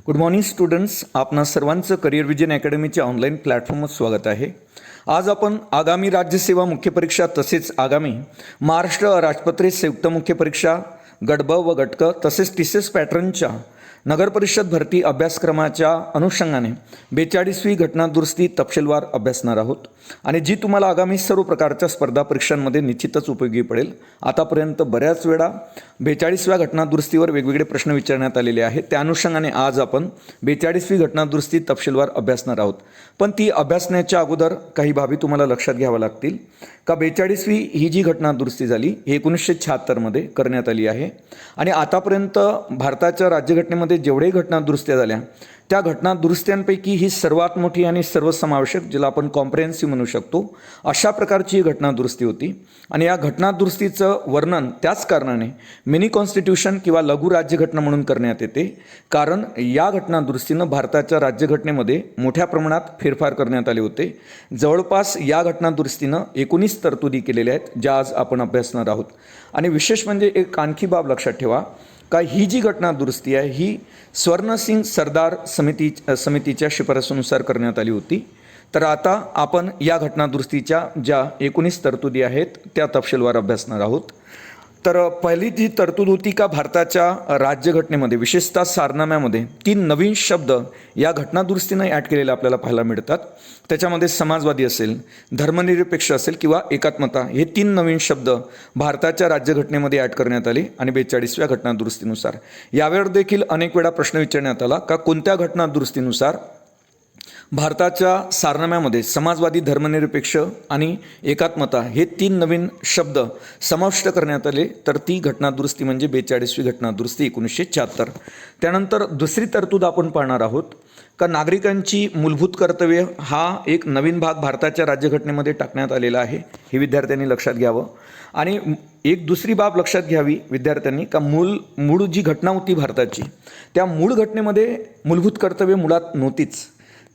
Good morning students, आपणा सर्वांचं career vision अकॅडमीच्या online प्लॅटफॉर्मवर स्वागत आहे. आज आपण आगामी राज्यसेवा मुख्य परीक्षा तसेच आगामी महाराष्ट्र राजपत्रित संयुक्त मुख्य परीक्षा गट ब व गट क तसेच टीसीएस पॅटर्नच्या नगरपरिषद भरती अभ्यासक्रमाच्या अनुषंगाने 42वी घटना दुरुस्ती तपशीलवार अभ्यासणार आहोत आणि जी तुम्हाला आगामी सर्व प्रकारच्या स्पर्धा परीक्षांमध्ये निश्चितच उपयोगी पडेल. आतापर्यंत बऱ्याच वेळा 42व्या घटना दुरुस्तीवर वेगवेगळे प्रश्न विचारण्यात आलेले आहेत. त्या अनुषंगाने आज आपण 42वी घटना दुरुस्ती तपशीलवार अभ्यासणार आहोत. पण ती अभ्यासण्याच्या अगोदर काही बाबी तुम्हाला लक्षात घ्याव्या लागतील का 42वी ही जी घटना दुरुस्ती झाली ही 1976मध्ये करण्यात आली आहे आणि आतापर्यंत भारताच्या राज्यघटनेमध्ये जेवढे घटना दुरुस्त्या झाल्या त्या घटना दुरुस्त्यांपैकी ही सर्वात मोठी आणि सर्वसमावेशक, जिला आपण कॉम्प्रिहेन्सिव्ह म्हणू शकतो, अशा प्रकारची ही घटना दुरुस्ती होती. आणि या घटना दुरुस्तीचं वर्णन त्याच कारणाने मिनी कॉन्स्टिट्यूशन किंवा लघु राज्यघटना म्हणून करण्यात येते, कारण या घटना दुरुस्तीनं भारताच्या राज्यघटनेमध्ये मोठ्या प्रमाणात फेरफार करण्यात आले होते. जवळपास या घटना दुरुस्तीनं 19 तरतुदी केलेल्या आहेत, ज्या आज आपण अभ्यासणार आहोत. आणि विशेष म्हणजे एक आणखी बाब लक्षात ठेवा का ही जी घटना दुरुस्ती आहे ही स्वर्णसिंग सरदार समितीच्या शिफारसीनुसार करण्यात आली होती. तर आता आपण या घटना दुरुस्तीच्या ज्या 19 तरतुदी आहेत त्या तपशीलवार अभ्यासणार आहोत. तर पहिली जी तरतूद होती का भारताच्या राज्यघटनेमध्ये विशेषतः सारनाम्यामध्ये 3 नवीन शब्द या घटना दुरुस्तीनं ॲड केलेले आपल्याला पाहायला मिळतात. त्याच्यामध्ये समाजवादी असेल, धर्मनिरपेक्ष असेल किंवा एकात्मता, हे 3 नवीन शब्द भारताच्या राज्यघटनेमध्ये ॲड करण्यात आले आणि 42व्या घटना दुरुस्तीनुसार. यावर देखील अनेक वेळा प्रश्न विचारण्यात आला का कोणत्या घटना दुरुस्तीनुसार भारताच्या सारनाम्यामध्ये समाजवादी, धर्मनिरपेक्ष आणि एकात्मता हे 3 नवीन शब्द समाविष्ट करण्यात आले. तर ती घटना दुरुस्ती म्हणजे 42वी घटना दुरुस्ती 1976. त्यानंतर दुसरी तरतूद आपण पाहणार आहोत का नागरिकांची मूलभूत कर्तव्य हा एक नवीन भाग भारताच्या राज्यघटनेमध्ये टाकण्यात आलेला आहे. हे विद्यार्थ्यांनी लक्षात घ्यावं. आणि एक दुसरी बाब लक्षात घ्यावी विद्यार्थ्यांनी का मूळ जी घटना होती भारताची त्या मूळ घटनेमध्ये मूलभूत कर्तव्य मुळात नव्हतीच.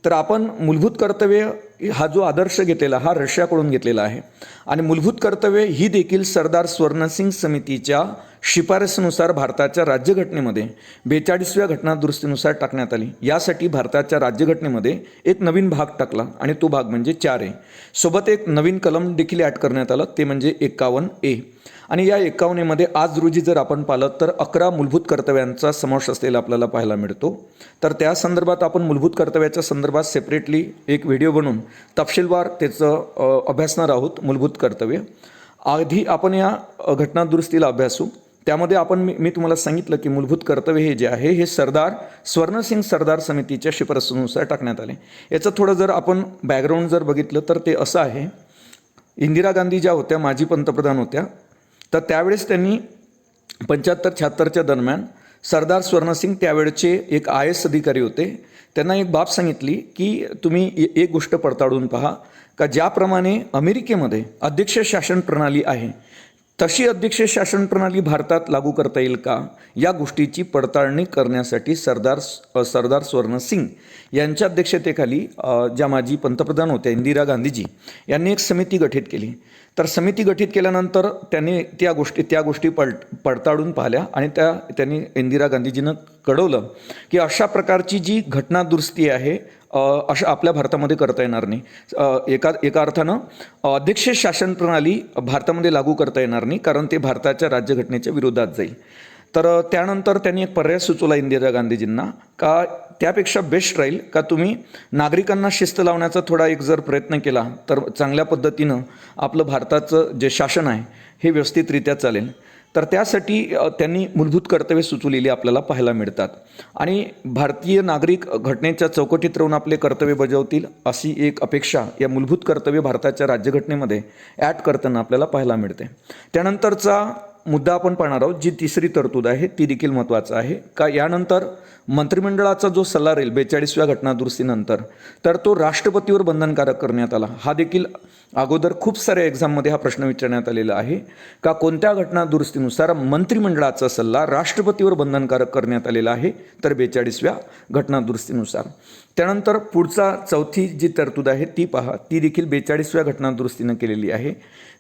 तर आपण मूलभूत कर्तव्य हा जो आदर्श घेतलेला हा रशियाकडून घेतलेला आहे आणि मूलभूत कर्तव्य ही देखील सरदार स्वर्णसिंग समितीच्या शिफारसीनुसार भारताच्या राज्यघटनेमध्ये 42व्या घटना दुरुस्तीनुसार टाकण्यात आली. यासाठी भारताच्या राज्यघटनेमध्ये एक नवीन भाग टाकला आणि तो भाग म्हणजे 4A. सोबत एक नवीन कलम देखील ॲड करण्यात आलं, ते म्हणजे 51A. आणि या 51A आज रोजी जर आपण पाहिलं तर 11 मूलभूत कर्तव्यांचा समावेश असलेला आपल्याला पाहायला मिळतो. तर त्या संदर्भात आपण मूलभूत कर्तव्याच्या संदर्भात सेपरेटली एक व्हिडिओ बनवून तपशीलवार त्याचं अभ्यासणार आहोत. मूलभूत कर्तव्य आधी आपण या घटना दुरुस्तीला अभ्यासू. त्यामध्ये मी तुम्हाला सांगितलं की मूलभूत कर्तव्य हे जे आहे हे सरदार स्वर्णसिंग सरदार समितीच्या शिफारसीनुसार टाकण्यात आले. याचं थोडं जर आपण बॅकग्राऊंड जर बघितलं तर ते असं आहे. इंदिरा गांधी ज्या होत्या माजी पंतप्रधान होत्या, तर त्यावेळेस त्यांनी 75-76च्या दरम्यान सरदार स्वर्णसिंग त्यावेळचे एक IAS अधिकारी होते. त्यांना एक बाब सांगितली की तुम्ही एक गोष्ट पडताळून पहा का ज्याप्रमाणे अमेरिकेमध्ये अध्यक्ष शासन प्रणाली आहे तशी अध्यक्ष शासन प्रणाली भारतात लागू करता येईल का, या गोष्टीची पडताळणी करण्यासाठी सरदार स्वर्णसिंग यांच्या अध्यक्षतेखाली ज्या माजी पंतप्रधान होत्या इंदिरा गांधीजी यांनी एक समिती गठीत केली. तर समिती गठीत केल्यानंतर त्यांनी त्या गोष्टी पडताळून पाहिल्या आणि त्यांनी इंदिरा गांधीजींना कळवलं की अशा प्रकारची जी घटना दुरुस्ती आहे अशा आपल्या भारतामध्ये करता येणार नाही. एका अर्थानं अध्यक्ष शासन प्रणाली भारतामध्ये लागू करता येणार नाही, कारण ते भारताच्या राज्यघटनेच्या विरोधात जाईल. तर त्यानंतर त्यांनी एक पर्याय सुचवला इंदिरा गांधीजींना का त्यापेक्षा बेस्ट राहील का तुम्ही नागरिकांना शिस्त लावण्याचा थोडा एक जर प्रयत्न केला तर चांगल्या पद्धतीनं आपलं भारताचं जे शासन आहे हे व्यवस्थितरित्या चालेल. तर त्यासाठी त्यांनी मूलभूत कर्तव्य सुचवलेली आपल्याला पाहायला मिळतात आणि भारतीय नागरिक घटनेच्या चौकटीत राहून आपले कर्तव्य बजावतील अशी एक अपेक्षा या मूलभूत कर्तव्य भारताच्या राज्यघटनेमध्ये ॲड करताना आपल्याला पाहायला मिळते. त्यानंतरचा मुद्दा आपण पाहणार आहोत. जी तिसरी तरतूद आहे ती देखील महत्त्वाचं आहे का यानंतर मंत्रिमंडळाचा जो सल्ला राहील 42व्या घटना दुरुस्तीनंतर तर तो राष्ट्रपतीवर बंधनकारक करण्यात आला. हा देखील अगोदर खूप साऱ्या एक्झाममध्ये हा प्रश्न विचारण्यात आलेला आहे का कोणत्या घटना दुरुस्तीनुसार मंत्रिमंडळाचा सल्ला राष्ट्रपतीवर बंधनकारक करण्यात आलेला आहे, तर 42व्या घटना दुरुस्तीनुसार. त्यानंतर पुढचा चौथी जी तरतूद आहे ती पहा, ती देखील 42व्या घटना दुरुस्तीनं केलेली आहे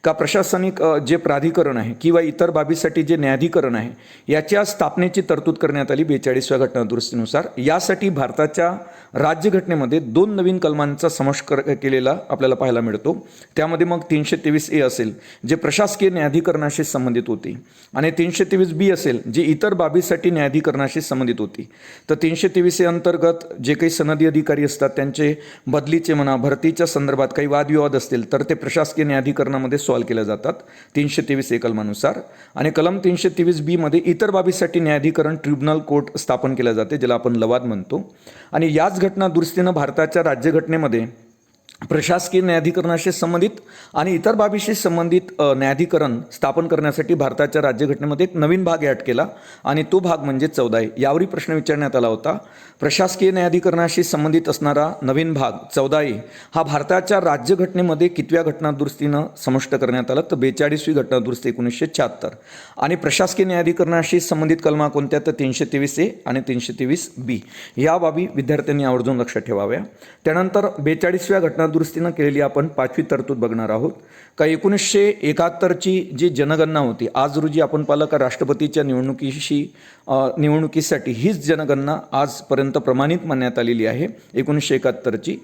का प्रशासनिक जे प्राधिकरण आहे किंवा इतर बाबीसाठी जे न्यायाधिकरण आहे याच्या स्थापनेची तरतूद करण्यात आली 42व्या घटनादुरुस्तीनुसार. यासाठी भारताच्या राज्यघटनेमध्ये 2 नवीन कलमांचा समावेश केलेला आपल्याला पाहायला मिळतो. त्यामध्ये मग 323A असेल जे प्रशासकीय न्यायाधिकरणाशी संबंधित होती आणि 323B असेल जे इतर बाबीसाठी न्यायाधिकरणाशी संबंधित होती. तर 323A अंतर्गत जे काही सनदी अधिकारी असतात त्यांचे बदलीचे म्हणा भरतीच्या संदर्भात काही वादविवाद असतील तर ते प्रशासकीय न्यायाधिकरणामध्ये सॉल्व्ह केले जातात 323A कलमानुसार. आणि कलम 323B मध्ये इतर बाबीसाठी न्यायाधिकरण ट्रिब्युनल कोर्ट स्थापन केले जाते ज्याला आपण लवाद म्हणतो. आणि याच घटना दुरुस्तीनं भारताच्या राज्यघटनेमध्ये प्रशासकीय न्यायाधिकरणाशी संबंधित आणि इतर बाबीशी संबंधित न्यायाधिकरण स्थापन करण्यासाठी भारताच्या राज्यघटनेमध्ये एक नवीन भाग ॲड केला आणि तो भाग म्हणजे 14 यावरही प्रश्न विचारण्यात आला होता. प्रशासकीय न्यायाधिकरणाशी संबंधित असणारा नवीन भाग 14 हा भारताच्या राज्यघटनेमध्ये कितव्या घटनादुरुस्तीनं समाविष्ट करण्यात आला तर 42वी घटनादुरुस्ती 1976. आणि प्रशासकीय न्यायाधिकरणाशी संबंधित कलमा कोणत्या तर 323A आणि 323B या बाबी विद्यार्थ्यांनी आवर्जून लक्षात ठेवाव्या. त्यानंतर 42व्या घटनादुरुस्तीनं केलेली आपण 5वी तरतूद बघणार आहोत. का 1971ची जी जनगणना होती आज रोजी आपण पाहिलं का राष्ट्रपतीच्या निवडणुकीसाठी हीच जनगणना आजपर्यंत प्रमाणित मानण्यात आलेली आहे 1971ची.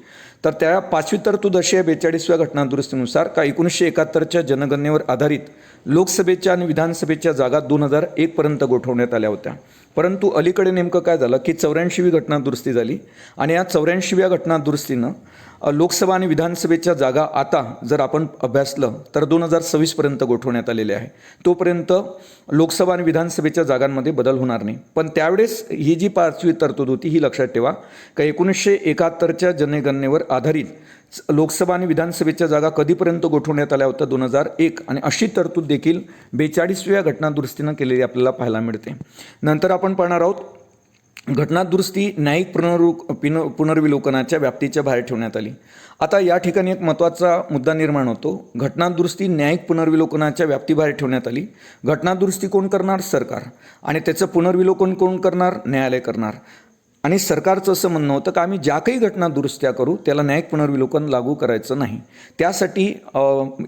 तर त्या 5वी तरतूद अशी आहे 42व्या घटनादुरुस्तीनुसार का 1971च्या जनगणनेवर आधारित लोकसभेच्या आणि विधानसभेच्या जागा 2001 पर्यंत गोठवण्यात आल्या होत्या. परंतु अलीकडे नेमकं काय झालं की 84वी घटनादुरुस्ती झाली आणि या 84व्या घटनादुरुस्तीनं लोकसभा आणि विधानसभेच्या जागा आता जर आपण अभ्यासलं तर 2026 पर्यंत गोठवण्यात आलेले आहे. तोपर्यंत लोकसभा आणि विधानसभेच्या जागांमध्ये बदल होणार नाही. पण त्यावेळेस ही जी 5वी तरतूद होती ही लक्षात ठेवा का 1971च्या जनगणनेवर आधारित लोकसभा आणि विधानसभेच्या जागा कधीपर्यंत गोठवण्यात आल्या होत्या 2001 आणि अशी तरतूद देखील 42व्या घटनादुरुस्तीनं केलेली आपल्याला पाहायला मिळते. नंतर आपण पाहणार आहोत घटनादुरुस्ती न्यायिक पुनर्विलोकनाच्या व्याप्तीच्या बाहेर ठेवण्यात आली. आता या ठिकाणी एक महत्त्वाचा मुद्दा निर्माण होतो. घटनादुरुस्ती न्यायिक पुनर्विलोकनाच्या व्याप्तीबाहेर ठेवण्यात आली. घटनादुरुस्ती कोण करणार? सरकार. आणि त्याचं पुनर्विलोकन कोण करणार? न्यायालय करणार. आणि सरकारचं असं म्हणणं होतं का आम्ही ज्या काही घटना दुरुस्त्या करू त्याला न्यायिक पुनर्विलोकन लागू करायचं नाही. त्यासाठी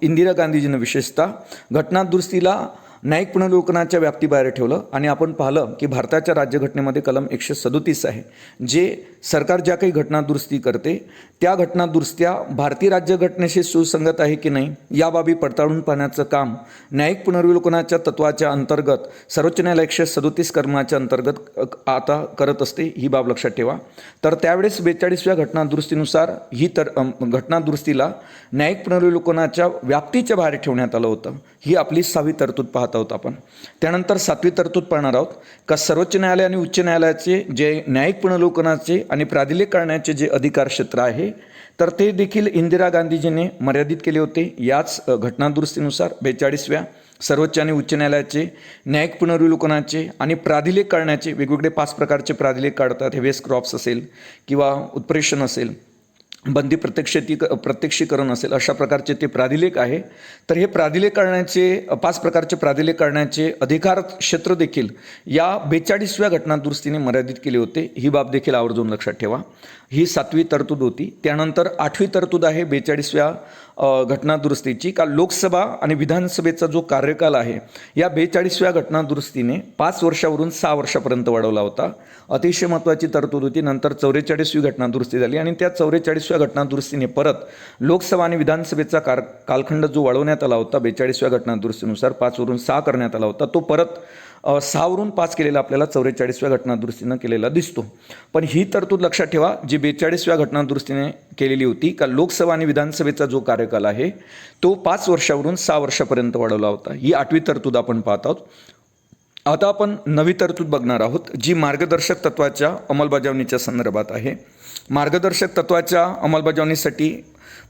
इंदिरा गांधीजीनं विशेषतः घटना दुरुस्तीला न्यायिक पुनर्विलोकनाच्या व्याप्तीबाहेर ठेवलं. आणि आपण पाहिलं की भारताच्या राज्यघटनेमध्ये कलम 137 आहे जे सरकार ज्या काही घटना दुरुस्ती करते त्या घटना दुरुस्त्या भारतीय राज्यघटनेशी सुसंगत आहे की नाही या बाबी पडताळून पाहण्याचं काम न्यायिक पुनर्विलोकनाच्या तत्वाच्या अंतर्गत सर्वोच्च न्यायालय 137 कलमाच्या अंतर्गत आता करत असते. ही बाब लक्षात ठेवा. तर त्यावेळेस 42व्या घटनादुरुस्तीनुसार ही घटनादुरुस्तीला न्यायिक पुनर्विलोकनाच्या व्याप्तीच्या बाहेर ठेवण्यात आलं होतं. ही आपली 6वी तरतूद पाहत आहोत आपण. त्यानंतर 7वी तरतूद पाहणार आहोत का सर्वोच्च न्यायालय आणि उच्च न्यायालयाचे जे न्यायिक पुनर्विलोकनाचे आणि प्राधिलेख करण्याचे जे अधिकार क्षेत्र आहे तर ते देखील इंदिरा गांधीजीने मर्यादित केले होते. याच घटनादुरुस्तीनुसार 42व्या सर्वोच्च आणि उच्च न्यायालयाचे न्यायिक पुनर्विलोकनाचे आणि प्राधिलेख करण्याचे वेगवेगळे 5 प्रकारचे प्राधिलेख काढतात. हेवेस क्रॉप्स असेल किंवा उत्प्रेषण असेल बंदी प्रत्यक्षीकरण असेल अशा प्रकारचे ते प्राधिलेख आहे. तर हे प्राधिलेख करण्याचे 5 प्रकारचे प्राधिलेख करण्याचे अधिकार क्षेत्र देखील या 42व्या घटनादुरुस्तीने मर्यादित केले होते. ही बाब देखील आवर्जून लक्षात ठेवा. ही 7वी तरतूद होती. त्यानंतर 8वी तरतूद आहे 42व्या घटनादुरुस्तीची का लोकसभा आणि विधानसभेचा जो कार्यकाल आहे या 42व्या घटनादुरुस्तीने 5 वर्षावरून 6 वर्षापर्यंत वाढवला होता. अतिशय महत्त्वाची तरतूद होती. नंतर 44वी घटनादुरुस्ती झाली आणि त्या 44व्या घटनादुरुस्तीने परत लोकसभा आणि विधानसभेचा कालखंड जो वाढवण्यात आला होता 42व्या घटनादुरुस्तीनुसार 5 वरून 6 करण्यात आला होता तो परत 6 वरून 5 केलेला आपल्याला 44व्या घटनादुरुस्तीनं केलेला दिसतो. पण ही तरतूद लक्षात ठेवा जी 42व्या घटनादुरुस्तीने केलेली होती का लोकसभा आणि विधानसभेचा जो कार्यकाल आहे तो 5 वर्षावरून 6 वर्षापर्यंत वाढवला होता. ही 8वी तरतूद आपण पाहत आहोत. आता आपण 9वी तरतूद बघणार आहोत जी मार्गदर्शक तत्वाच्या अंमलबजावणीच्या संदर्भात आहे. मार्गदर्शक तत्वाच्या अंमलबजावणीसाठी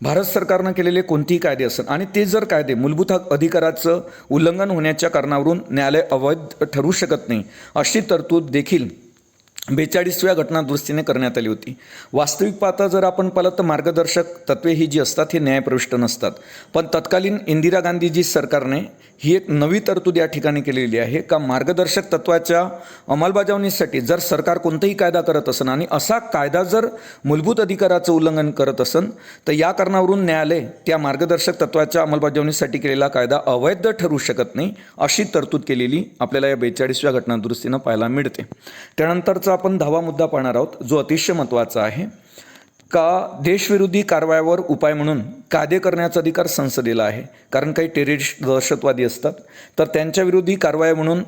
भारत सरकारनं केलेले कोणतेही कायदे असत आणि ते जर कायदे मूलभूत अधिकाराचं उल्लंघन होण्याच्या कारणावरून न्यायालय अवैध ठरवू शकत नाही अशी तरतूद देखील 42व्या घटनादुरुस्तीने करण्यात आली होती. वास्तविक पाहता जर आपण पाहिलं तर मार्गदर्शक तत्वे ही जी असतात हे न्यायप्रविष्ट नसतात. पण तत्कालीन इंदिरा गांधीजी सरकारने ही एक नवी तरतूद या ठिकाणी केलेली आहे का मार्गदर्शक तत्वाच्या अंमलबजावणीसाठी जर सरकार कोणताही कायदा करत असेल आणि असा कायदा जर मूलभूत अधिकाराचं उल्लंघन करत असेल तर या कारणावरून न्यायालय त्या मार्गदर्शक तत्वाच्या अंमलबजावणीसाठी केलेला कायदा अवैध ठरू शकत नाही अशी तरतूद केलेली आपल्याला या 42व्या घटनादुरुस्तीनं पाहायला मिळते. त्यानंतरचा आपण 10वा मुद्दा पाहणार आहोत जो अतिशय महत्त्वाचा आहे का देशविरोधी कारवायावर उपाय म्हणून कायदे करण्याचा अधिकार संसदेला आहे. कारण काही टेररिस्ट दहशतवादी असतात तर त्यांच्या विरोधी कारवाया म्हणून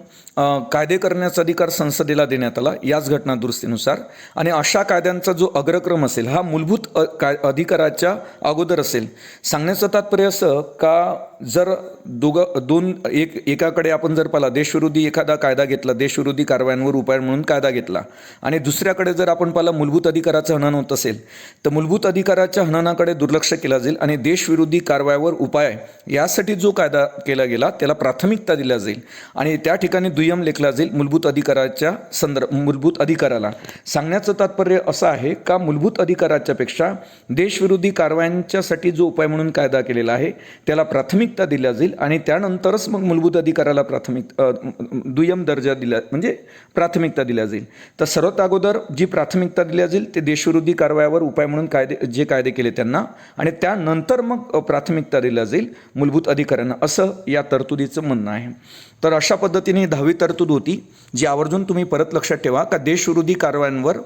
कायदे करण्याचा अधिकार संसदेला देण्यात आला याच घटनादुरुस्तीनुसार. आणि अशा कायद्यांचा जो अग्रक्रम असेल हा मूलभूत अधिकाराच्या अगोदर असेल. सांगण्याचं तात्पर्य असं का जर एकाकडे आपण जर पाहिला देशविरोधी एखादा कायदा घेतला, देशविरोधी कारवायांवर उपाय म्हणून कायदा घेतला आणि दुसऱ्याकडे जर आपण पाहिला मूलभूत अधिकाराचं हनन होत असेल तर मूलभूत अधिकाराच्या हननाकडे दुर्लक्ष केला जाईल आणि देशविरोधी कारवायावर उपाय यासाठी जो कायदा केला गेला त्याला प्राथमिकता दिली जाईल आणि त्या ठिकाणी दुय्यम लेखला जाईल मूलभूत अधिकाराला. सांगण्याचं तात्पर्य असं आहे का मूलभूत अधिकाराच्या पेक्षा देशविरोधी कारवायांच्यासाठी जो उपाय म्हणून कायदा केलेला आहे त्याला प्राथमिकता दिल्या जाईल आणि त्यानंतरच मग मूलभूत अधिकाराला दुय्यम दर्जा दिला म्हणजे प्राथमिकता दिल्या जाईल. तर सर्वात अगोदर जी प्राथमिकता दिल्या जाईल ते देशविरोधी कारवायावर उपाय म्हणून जे कायदे केले त्यांना आणि त्यानंतर मग प्राथमिकता दिल्या जाईल मूलभूत अधिकाऱ्यांना असं या तरतुदीचं म्हणणं आहे. तर अशा पद्धतीने 10वी तरतूद होती जी आवर्जून तुम्ही परत लक्षात ठेवा का देशविरोधी कारवायांवर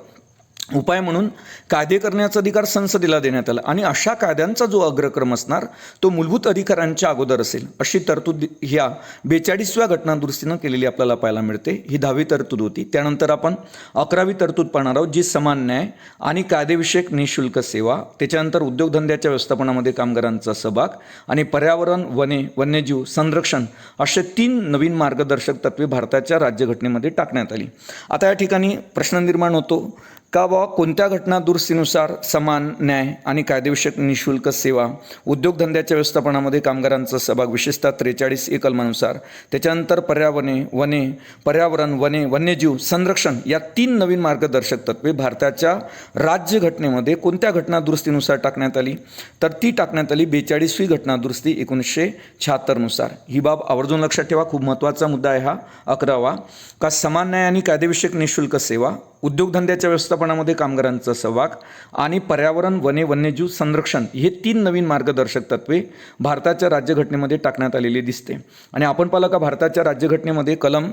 उपाय म्हणून कायदे करण्याचा अधिकार संसदेला देण्यात आला आणि अशा कायद्यांचा जो अग्रक्रम असणार तो मूलभूत अधिकारांच्या अगोदर असेल अशी तरतूद ह्या 42व्या घटनादुरुस्तीनं केलेली आपल्याला पाहायला मिळते. ही 10वी तरतूद होती. त्यानंतर आपण 11वी तरतूद पाहणार आहोत जी समान न्याय आणि कायदेविषयक निःशुल्क सेवा. त्याच्यानंतर उद्योगधंद्याच्या व्यवस्थापनामध्ये कामगारांचा सहभाग आणि पर्यावरण, वने, वन्यजीव संरक्षण असे 3 नवीन मार्गदर्शक तत्वे भारताच्या राज्यघटनेमध्ये टाकण्यात आली. आता या ठिकाणी प्रश्न निर्माण होतो का कोणत्या घटनादुरुस्तीनुसार समान न्याय आणि कायदेविषयक निःशुल्क सेवा, उद्योगधंद्याच्या व्यवस्थापनामध्ये कामगारांचा सहभाग विशेषतः 43 कलमानुसार, त्याच्यानंतर पर्यावरण, वने, वन्यजीव संरक्षण या 3 नवीन मार्गदर्शक तत्वे भारताच्या राज्यघटनेमध्ये कोणत्या घटनादुरुस्तीनुसार टाकण्यात आली तर ती टाकण्यात आली 42वी घटनादुरुस्ती 1976 नुसार. ही बाब आवर्जून लक्षात ठेवा, खूप महत्त्वाचा मुद्दा आहे हा. 11वा का समान न्याय आणि कायदेविषयक निःशुल्क सेवा, उद्योगधंद्याच्या व्यवस्थापनामध्ये कामगारांचा सहभाग आणि पर्यावरण, वने, वन्यजीव संरक्षण हे 3 नवीन मार्गदर्शक तत्वे भारताच्या राज्यघटनेमध्ये टाकण्यात आलेली दिसते. आणि आपण पाहिलं का भारताच्या राज्यघटनेमध्ये कलम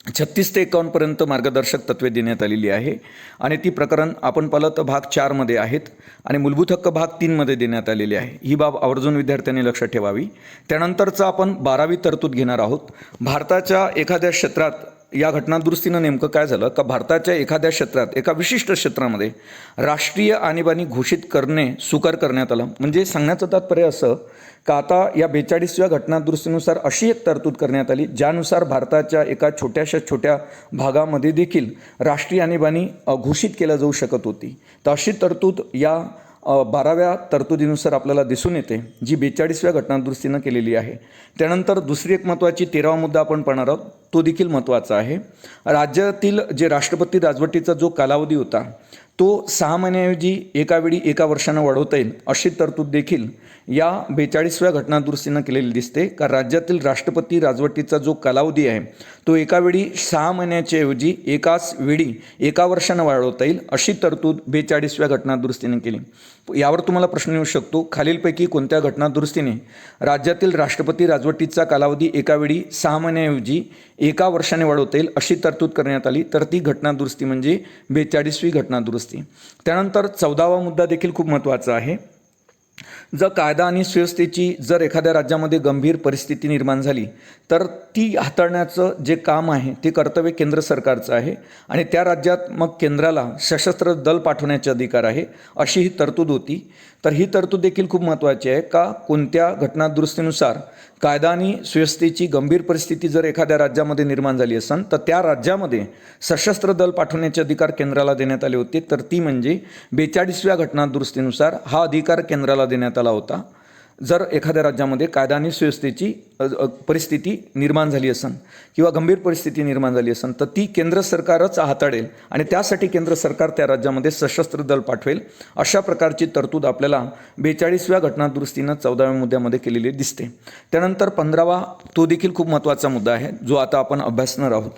36 ते 51 पर्यंत मार्गदर्शक तत्वे देण्यात आलेली आहे आणि ती प्रकरण आपण पाहिलं तर भाग 4 मध्ये आहेत आणि मूलभूत हक्क भाग 3 मध्ये देण्यात आलेली आहे. ही बाब आवर्जून विद्यार्थ्यांनी लक्षात ठेवावी. त्यानंतरचं आपण 12वी तरतूद घेणार आहोत. भारताच्या एखाद्या क्षेत्रात या घटनादुरुस्तीनं नेमकं काय झालं का भारताच्या एखाद्या क्षेत्रात एका विशिष्ट क्षेत्रामध्ये राष्ट्रीय आणीबाणी घोषित करणे सुकर करण्यात आलं. म्हणजे सांगण्याचं तात्पर्य असं का आता या 42व्या घटनादुरुस्तीनुसार अशी एक तरतूद करण्यात आली ज्यानुसार भारताच्या एका छोट्या भागामध्ये देखील राष्ट्रीय आणीबाणी घोषित केल्या जाऊ शकत होती. तर अशी तरतूद या 12व्या तरतुदीनुसार आपल्याला दिसून येते जी 42व्या घटनादुरुस्तीनं केलेली आहे. त्यानंतर दुसरी एक महत्त्वाची 13वा मुद्दा आपण पाहणार आहोत तो देखील महत्त्वाचा आहे. राज्यातील जे राष्ट्रपती राजवटीचा जो कालावधी होता तो 6 महिन्याऐवजी एकावेळी 1 वर्षानं वाढवता येईल अशी तरतूद देखील या 42व्या घटनादुरुस्तीनं केलेली दिसते. का राज्यातील राष्ट्रपती राजवटीचा जो कालावधी आहे तो एकावेळी 6 महिन्याच्या ऐवजी एकाच वेळी 1 वर्षानं वाढवता येईल अशी तरतूद 42व्या घटनादुरुस्तीने केली. यावर तुम्हाला प्रश्न येऊ शकतो खालीलपैकी कोणत्या घटनादुरुस्तीने राज्यातील राष्ट्रपती राजवटीचा कालावधी एकावेळी 6 महिन्याऐवजी 1 वर्षाने वाढवता येईल अशी तरतूद करण्यात आली तर ती घटनादुरुस्ती म्हणजे 42वी घटनादुरुस्ती. त्यानंतर 14वा मुद्दा देखील खूप महत्त्वाचा आहे. जर कायदा आणि सुव्यवस्थेची जर एखाद्या राज्यामध्ये गंभीर परिस्थिती निर्माण झाली तर ती हाताळण्याचं जे काम आहे ते कर्तव्य केंद्र सरकारचं आहे आणि त्या राज्यात मग केंद्राला सशस्त्र दल पाठवण्याचे अधिकार आहे अशी ही तरतूद होती. तर ही तरतूद देखील खूप महत्त्वाची आहे का कोणत्या घटनादुरुस्तीनुसार कायदा आणि सुव्यवस्थेची गंभीर परिस्थिती जर एखाद्या राज्यामध्ये निर्माण झाली असेल तर त्या राज्यामध्ये सशस्त्र दल पाठवण्याचे अधिकार केंद्राला देण्यात आले होते. तर ती म्हणजे 42व्या घटनादुरुस्तीनुसार हा अधिकार केंद्राला देण्यात आला होता. जर एखाद्या राज्यामध्ये कायदा आणि सुव्यवस्थेची परिस्थिती निर्माण झाली असेल किंवा गंभीर परिस्थिती निर्माण झाली असेल तर ती केंद्र सरकारच हाताळेल आणि त्यासाठी केंद्र सरकार त्या राज्यामध्ये सशस्त्र दल पाठवेल. अशा प्रकारची तरतूद आपल्याला 42व्या घटनादुरुस्तीनं 14व्या मुद्द्यामध्ये केलेली दिसते. त्यानंतर 15वा तो देखील खूप महत्त्वाचा मुद्दा आहे जो आता आपण अभ्यासणार आहोत.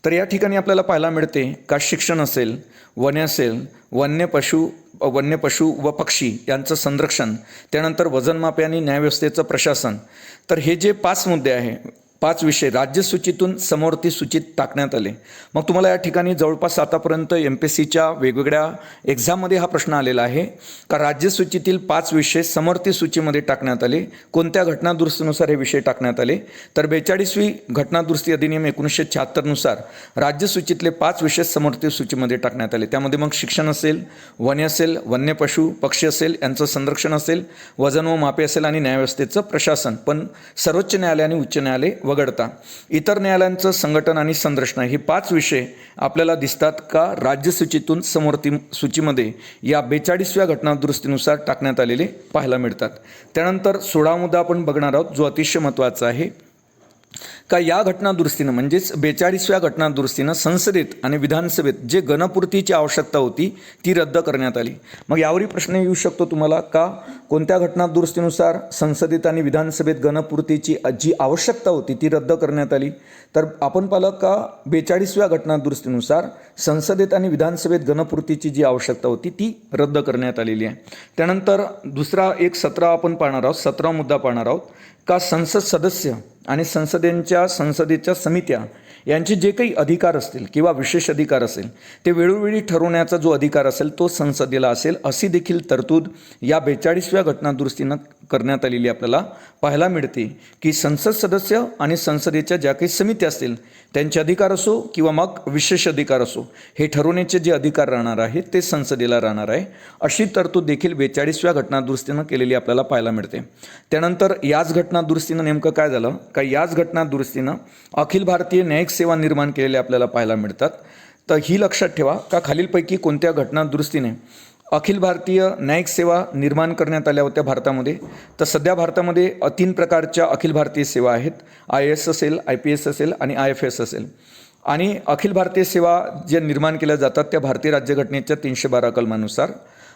तर या ठिकाणी आपल्याला पाहायला मिळते का शिक्षण असेल, वने असेल, वन्य पशु व पक्षी यांचं संरक्षण, त्यानंतर वजनमापे आणि न्यायव्यवस्थेचं प्रशासन. तर हे जे 5 मुद्दे आहे, 5 विषय राज्यसूचीतून समवर्ती सूचीत टाकण्यात आले. मग तुम्हाला या ठिकाणी जवळपास आतापर्यंत MPSCच्या वेगवेगळ्या एक्झाममध्ये हा प्रश्न आलेला आहे का राज्यसूचीतील 5 विषय समवर्ती सूचीमध्ये टाकण्यात आले. कोणत्या घटनादुरुस्तीनुसार हे विषय टाकण्यात आले तर 42वी घटनादुरुस्ती अधिनियम 1976 नुसार राज्यसूचीतले 5 विषय समवर्ती सूचीमध्ये टाकण्यात आले. त्यामध्ये मग शिक्षण असेल, वने असेल, वन्य पशु पक्षी असेल यांचं संरक्षण असेल, वजन व मापे असेल आणि न्यायव्यवस्थेचं प्रशासन. पण सर्वोच्च न्यायालय आणि उच्च न्यायालय वगळता इतर न्यायालयांचं संघटन आणि संरचना हे 5 विषय आपल्याला दिसतात का राज्यसूचीतून समवर्ती सूचीमध्ये या 42व्या घटनादुरुस्तीनुसार टाकण्यात आलेले पाहायला मिळतात. त्यानंतर 16 मुद्दा आपण बघणार आहोत जो अतिशय महत्त्वाचा आहे का या घटनादुरुस्तीनं म्हणजेच 42व्या घटनादुरुस्तीनं संसदेत आणि विधानसभेत जे गणपूर्तीची आवश्यकता होती ती रद्द करण्यात आली. मग यावरही प्रश्न येऊ शकतो तुम्हाला का कोणत्या घटनादुरुस्तीनुसार संसदेत आणि विधानसभेत गणपूर्तीची जी आवश्यकता होती ती रद्द करण्यात आली. तर आपण पाहिलं का 42व्या घटनादुरुस्तीनुसार संसदेत आणि विधानसभेत गणपूर्तीची जी आवश्यकता होती ती रद्द करण्यात आलेली आहे. त्यानंतर दुसरा एक 17 आपण पाहणार आहोत, 17 मुद्दा पाहणार आहोत का संसद सदस्य आणि संसदेच्या समित्या यांचे जे काही अधिकार असतील किंवा विशेष अधिकार असेल ते वेळोवेळी ठरवण्याचा जो अधिकार असेल तो संसदेला असेल अशी देखील तरतूद या 42व्या घटनादुरुस्तीनं करण्यात आलेली आपल्याला पाहायला मिळते की संसद सदस्य आणि संसदेच्या ज्या काही समित्या असतील त्यांचे अधिकार असो किंवा मग विशेष अधिकार असो हे ठरवण्याचे जे अधिकार राहणार आहेत ते संसदेला राहणार आहे. अशी तरतूद देखील 42व्या घटनादुरुस्तीनं केलेली आपल्याला पाहायला मिळते. त्यानंतर याच घटनादुरुस्तीनं नेमकं काय झालं का याच घटनादुरुस्तीनं अखिल भारतीय न्यायिक सेवा निर्माण केलेल्या आपल्याला पाहायला मिळतात. तर ही लक्षात ठेवा का खालीलपैकी कोणत्या घटनादुरुस्तीने अखिल भारतीय न्यायिक सेवा निर्माण करण्यात आल्या होत्या भारतामध्ये. तर सध्या भारतामध्ये 3 प्रकारच्या अखिल भारतीय सेवा आहेत. IAS असेल, IPS असेल आणि IFS असेल. आणि अखिल भारतीय सेवा ज्या निर्माण केल्या जातात त्या भारतीय राज्यघटनेच्या 312 कलमानुसार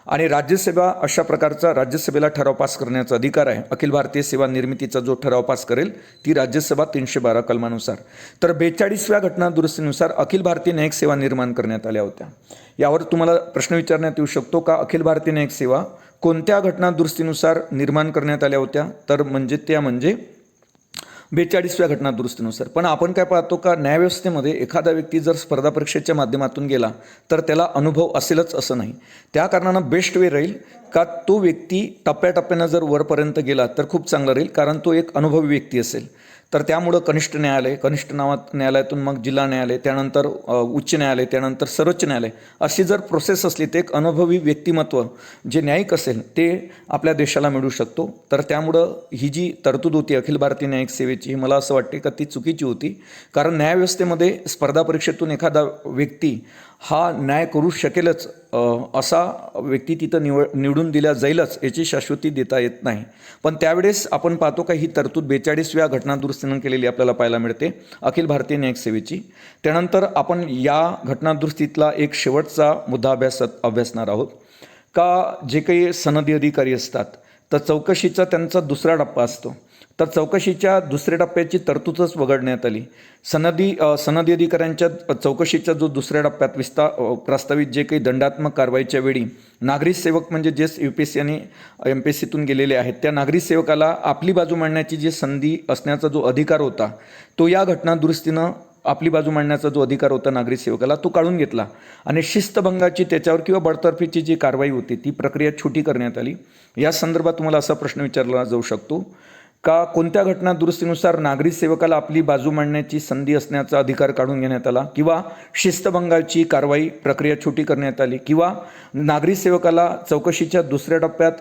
आणि राज्यसेवा अशा प्रकारचा राज्यसभेला ठराव पास करण्याचा अधिकार आहे. अखिल भारतीय सेवा निर्मितीचा जो ठराव पास करेल ती राज्यसभा 312 कलमानुसार. तर 42व्या घटनादुरुस्तीनुसार अखिल भारतीय न्यायिक सेवा निर्माण करण्यात आल्या होत्या. यावर तुम्हाला प्रश्न विचारण्यात येऊ शकतो का अखिल भारतीय न्यायिक सेवा कोणत्या घटनादुरुस्तीनुसार निर्माण करण्यात आल्या होत्या तर म्हणजे 42व्या घटनादुरुस्तीनुसार. पण आपण काय पाहतो का न्यायव्यवस्थेमध्ये एखादा व्यक्ती जर स्पर्धा परीक्षेच्या माध्यमातून गेला तर त्याला अनुभव असेलच असं नाही. त्या कारणानं बेस्ट वे राहील का तो व्यक्ती टप्प्याटप्प्यानं जर वरपर्यंत गेला तर खूप चांगलं राहील कारण तो एक अनुभवी व्यक्ती असेल. तर त्यामुळं कनिष्ठ न्यायालयातून मग जिल्हा न्यायालय, त्यानंतर उच्च न्यायालय, त्यानंतर सर्वोच्च न्यायालय अशी जर प्रोसेस असली तर एक अनुभवी व्यक्तिमत्व जे न्यायिक असेल ते आपल्या देशाला मिळू शकतो. तर त्यामुळं ही जी तरतूद होती अखिल भारतीय न्यायिक सेवेची मला असं वाटते का ती चुकीची होती. कारण न्यायव्यवस्थेमध्ये स्पर्धा परीक्षेतून एखादा व्यक्ती हा न्याय करू शकेलच असा व्यक्ती तिथं निवडून दिला जाईलच याची शाश्वती देता येत नाही. पण त्यावेळेस आपण पाहतो का ही तरतूद 42व्या घटनादुरुस्तीनं केलेली आपल्याला पाहायला मिळते अखिल भारतीय न्यायिक सेवेची. त्यानंतर आपण या घटनादुरुस्तीतला एक शेवटचा मुद्दा अभ्यासणार आहोत का जे काही सनदी अधिकारी असतात तर चौकशीचा त्यांचा दुसरा टप्पा असतो. तर चौकशीच्या दुसऱ्या टप्प्याची तरतूदच वगळण्यात आली. सनदी अधिकाऱ्यांच्या चौकशीच्या जो दुसऱ्या टप्प्यात प्रस्तावित जे काही दंडात्मक कारवाईच्या वेळी नागरिक सेवक म्हणजे जे UPSC आणि MPSCतून गेलेले आहेत त्या नागरिक सेवकाला आपली बाजू मांडण्याची जी संधी असण्याचा जो अधिकार होता तो या घटनादुरुस्तीनं आपली बाजू मांडण्याचा जो अधिकार होता नागरिक सेवकाला तो काढून घेतला आणि शिस्तभंगाची त्याच्यावर किंवा बडतर्फीची जी कारवाई होती ती प्रक्रिया छोटी करण्यात आली. या संदर्भात तुम्हाला असा प्रश्न विचारला जाऊ शकतो का कोणत्या घटनादुरुस्तीनुसार नागरिक सेवकाला आपली बाजू मांडण्याची संधी असण्याचा अधिकार काढून घेण्यात आला किंवा शिस्तभंगाची कारवाई प्रक्रिया छोटी करण्यात आली किंवा नागरिक सेवकाला चौकशीच्या दुसऱ्या टप्प्यात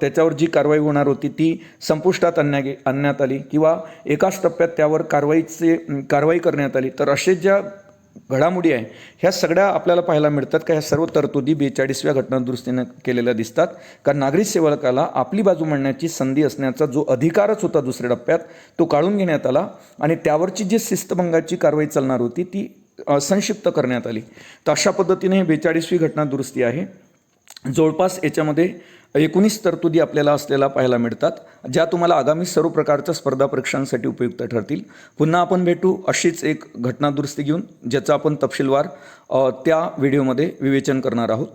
त्याच्यावर जी कारवाई होणार होती ती संपुष्टात आणण्यात आली किंवा एकाच टप्प्यात त्यावर कारवाई करण्यात आली. तर असे ज्या घडामोडी आहे ह्या सगळ्या आपल्याला पाहायला मिळतात का ह्या सर्व तरतुदी 42व्या घटनादुरुस्तीनं केलेल्या दिसतात का नागरी सेवकाला आपली बाजू मांडण्याची संधी असण्याचा जो अधिकारच होता दुसऱ्या टप्प्यात तो काढून घेण्यात आला आणि त्यावरची जी शिस्तभंगाची कारवाई चालणार होती ती संक्षिप्त करण्यात आली. तर अशा पद्धतीने 42वी घटनादुरुस्ती आहे. जवळपास याच्यामध्ये 19 तरतुदी आपल्याला असलेला पाहायला मिळतात ज्या तुम्हाला आगामी सर्व प्रकारच्या स्पर्धा परीक्षांसाठी उपयुक्त ठरतील. पुन्हा आपण भेटू अशीच एक घटनादुरुस्ती घेऊन ज्याचा आपण तपशीलवार त्या व्हिडिओमध्ये विवेचन करणार आहोत.